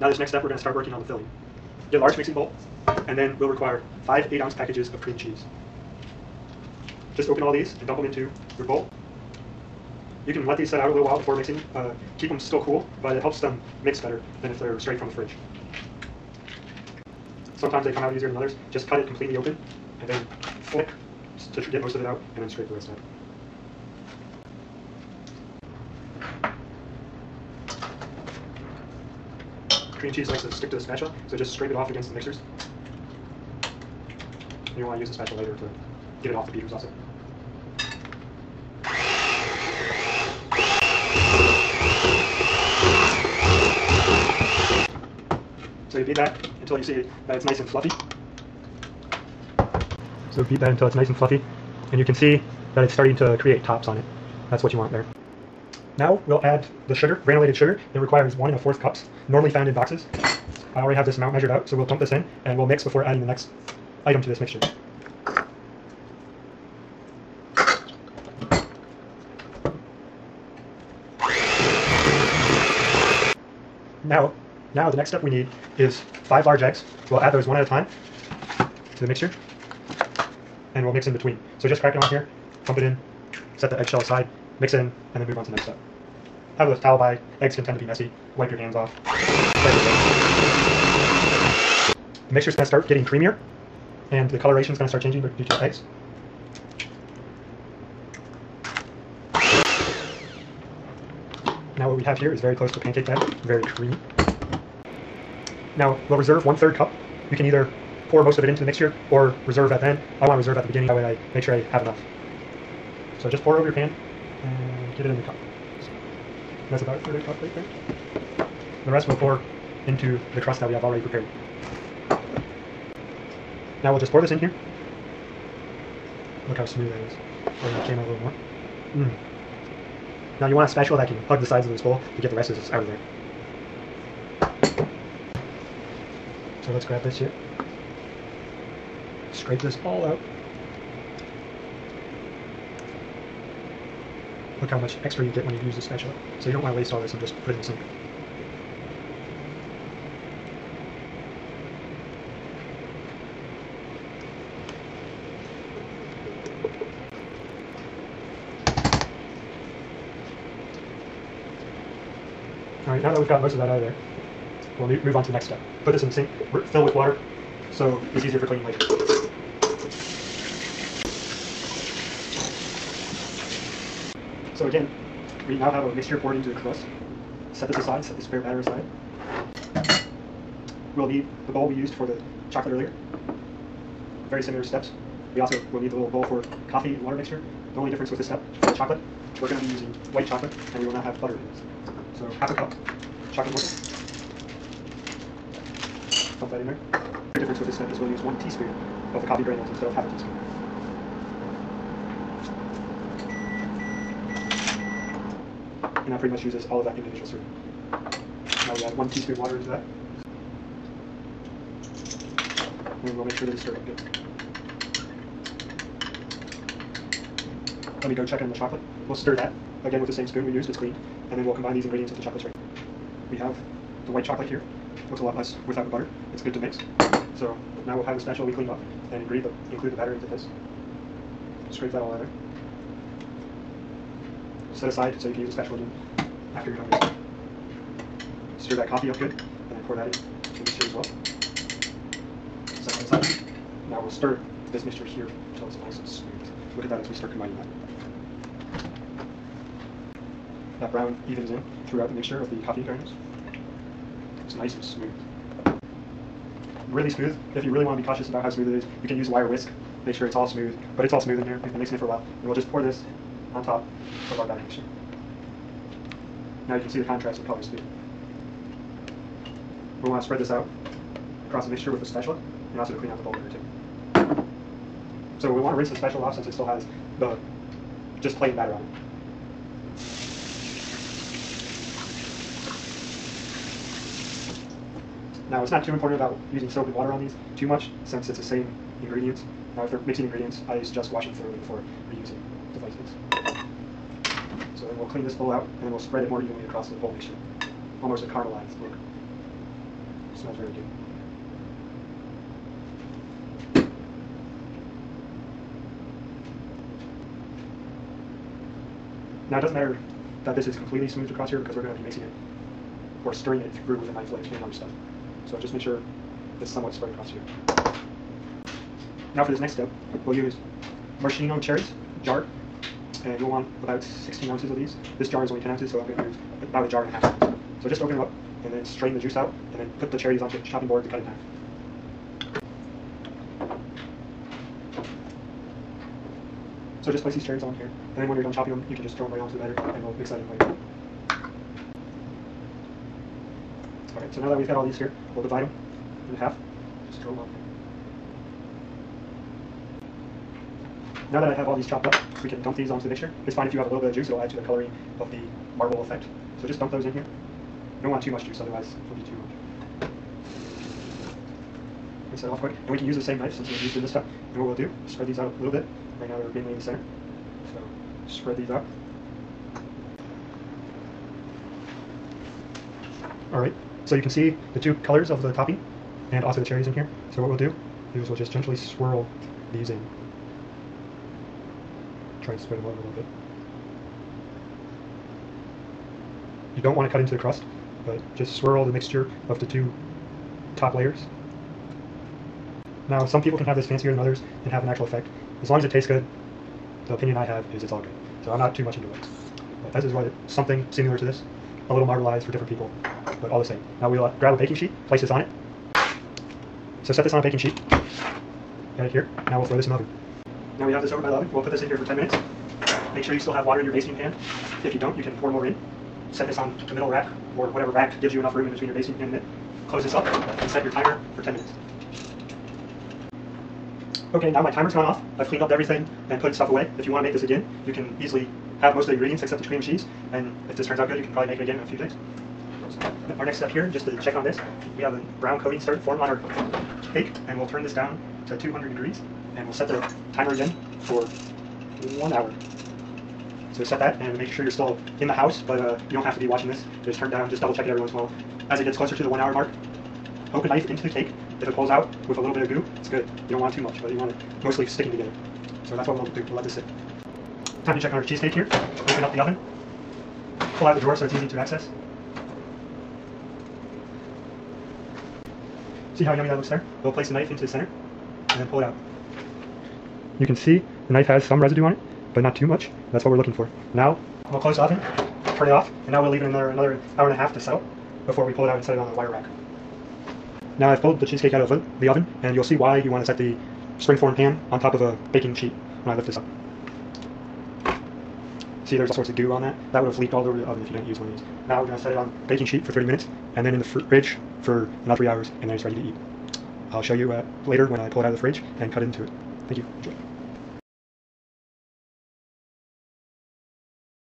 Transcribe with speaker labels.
Speaker 1: Now this next step, we're going to start working on the filling. Get a large mixing bowl, and then we'll require 5 8-ounce packages of cream cheese. Just open all these and dump them into your bowl. You can let these set out a little while before mixing. Keep them still cool, but it helps them mix better than if they're straight from the fridge. Sometimes they come out easier than others. Just cut it completely open, and then flick to get most of it out, and then scrape the rest out. Cream cheese likes to stick to the spatula, so just scrape it off against the mixers. You want to use the spatula later to get it off the beaters also. So you beat that until you see that it's nice and fluffy. So beat that until it's nice and fluffy, and you can see that it's starting to create tops on it. That's what you want there. Now we'll add the sugar, granulated sugar. It requires 1 1/4 cups, normally found in boxes. I already have this amount measured out, so we'll dump this in, and we'll mix before adding the next item to this mixture. Now the next step we need is 5 large eggs. We'll add those one at a time to the mixture, and we'll mix in between. So just crack it on here, pump it in, set the eggshell aside, mix it in, and then move on to the next step. Have a towel by. Eggs can tend to be messy. Wipe your hands off. The mixture's going to start getting creamier, and the coloration is going to start changing due to the eggs. Now what we have here is very close to pancake batter, very creamy. Now we'll reserve 1/3 cup. You can either pour most of it into the mixture or reserve at the end. I want to reserve at the beginning, that way I make sure I have enough. So just pour it over your pan and get it in the cup. That's about 1/3 cup right there. The rest we'll pour into the crust that we have already prepared. Now we'll just pour this in here. Look how smooth that is. Or that came out a little more. Now you want a spatula that can hug the sides of this bowl to get the rest of this out of there. So let's grab this here. Scrape this all out. Look how much extra you get when you use the spatula. So you don't want to waste all this and just put it in the sink. Alright, now that we've got most of that out of there, we'll move on to the next step. Put this in the sink, fill with water, so it's easier for cleaning later. So again, we now have a mixture poured into the crust. Set this aside, set the spare batter aside. We'll need the bowl we used for the chocolate earlier. Very similar steps. We also will need the little bowl for coffee and water mixture. The only difference with this step, for the chocolate, we're going to be using white chocolate, and we will not have butter in it. So half a cup chocolate milk. Dump that in there. The difference with this step is we'll use 1 teaspoon of the coffee granules instead of half a teaspoon. And that pretty much uses all of that individual syrup. Now we add 1 teaspoon water into that. And we'll make sure that it's stirred up good. Let me go check in the chocolate. We'll stir that, again with the same spoon we used, it's clean. And then we'll combine these ingredients with the chocolate straight. We have the white chocolate here. Looks a lot less without the butter. It's good to mix. So now we'll have the spatula we cleaned up and include the batter into this. Scrape that all out there. Set aside so you can use the spatula again after you're done mixing. Stir that coffee up good, and then pour that in the mixture as well. Set that aside. Now we'll stir this mixture here until it's nice and smooth. Look at that as we start combining that. That brown evens in throughout the mixture of the coffee granules. It's nice and smooth. Really smooth. If you really want to be cautious about how smooth it is, you can use a wire whisk. Make sure it's all smooth, but it's all smooth in here. We've been mixing it for a while. And we'll just pour this on top of our batter mixture. Now you can see the contrast of colors too. We want to spread this out across the mixture with the spatula, and also to clean out the bowl here too. So we want to rinse the spatula off since it still has the just plain batter on it. Now, it's not too important about using soap and water on these too much, since it's the same ingredients. Now, if they're mixing ingredients, I suggest washing thoroughly before reusing devices. So then we'll clean this bowl out, and then we'll spread it more evenly across the whole mixture. Almost a caramelized look. smells very good. Now it doesn't matter that this is completely smooth across here because we're going to be mixing it or stirring it through with a knife like and other stuff. So just make sure it's somewhat spread across here. Now for this next step, we'll use maraschino cherries, jar, and you'll want about 16 ounces of these. This jar is only 10 ounces, so I'm going to use about a jar and a half. So just open them up and then strain the juice out and then put the cherries onto the chopping board to cut it in half. So just place these cherries on here, and then when you're done chopping them, you can just throw them right onto the batter, and we'll mix that in later. Alright, so now that we've got all these here, we'll divide them in half. Just throw them on there. Now that I have all these chopped up, we can dump these onto the mixture. It's fine if you have a little bit of juice, it'll add to the coloring of the marble effect. So just dump those in here. You don't want too much juice, otherwise it'll be too much. Mix that off quick. And we can use the same knife since we've used it this time. And what we'll do, spread these out a little bit. Right now they're mainly in the center. So spread these out. Alright, so you can see the two colors of the topping and also the cherries in here. So what we'll do is we'll just gently swirl these in. Try and spread them out a little bit. You don't want to cut into the crust, but just swirl the mixture of the two top layers. Now, some people can have this fancier than others and have an actual effect. As long as it tastes good, the opinion I have is it's all good. So I'm not too much into it. But this is what something similar to this, a little marbleized for different people, but all the same. Now we'll grab a baking sheet, place this on it. So set this on a baking sheet. Got it here. Now we'll throw this in the oven. Now we have this over by the oven. We'll put this in here for 10 minutes. Make sure you still have water in your basting pan. If you don't, you can pour more in. Set this on the middle rack, or whatever rack gives you enough room in between your basting pan and it. Close this up and set your timer for 10 minutes. Okay, now my timer's gone off. I've cleaned up everything and put stuff away. If you want to make this again, you can easily have most of the ingredients except the cream cheese. And if this turns out good, you can probably make it again in a few days. Our next step here, just to check on this, we have a brown coating started formed on our cake, and we'll turn this down to 200 degrees, and we'll set the timer again for 1 hour. So set that, and make sure you're still in the house, but you don't have to be watching this. Just turn down, just double check it every once in a while. As it gets closer to the 1 hour mark, poke a knife into the cake. If it pulls out with a little bit of goo, it's good. You don't want too much, but you want it mostly sticking together. So that's what we'll do. We'll let this sit. Time to check on our cheesecake here. Open up the oven. Pull out the drawer so it's easy to access. See how yummy that looks there? We'll place the knife into the center and then pull it out. You can see the knife has some residue on it, but not too much. That's what we're looking for. Now we'll close the oven, turn it off, and now we'll leave it in there another hour and a half to settle before we pull it out and set it on the wire rack. Now I've pulled the cheesecake out of the oven, and you'll see why you want to set the springform pan on top of a baking sheet when I lift this up. See, there's all sorts of goo on that. That would have leaked all over the oven if you didn't use one of these. Now we're going to set it on baking sheet for 30 minutes, and then in the fridge for another 3 hours, and then it's ready to eat. I'll show you later when I pull it out of the fridge and cut it into it. Thank you. Enjoy.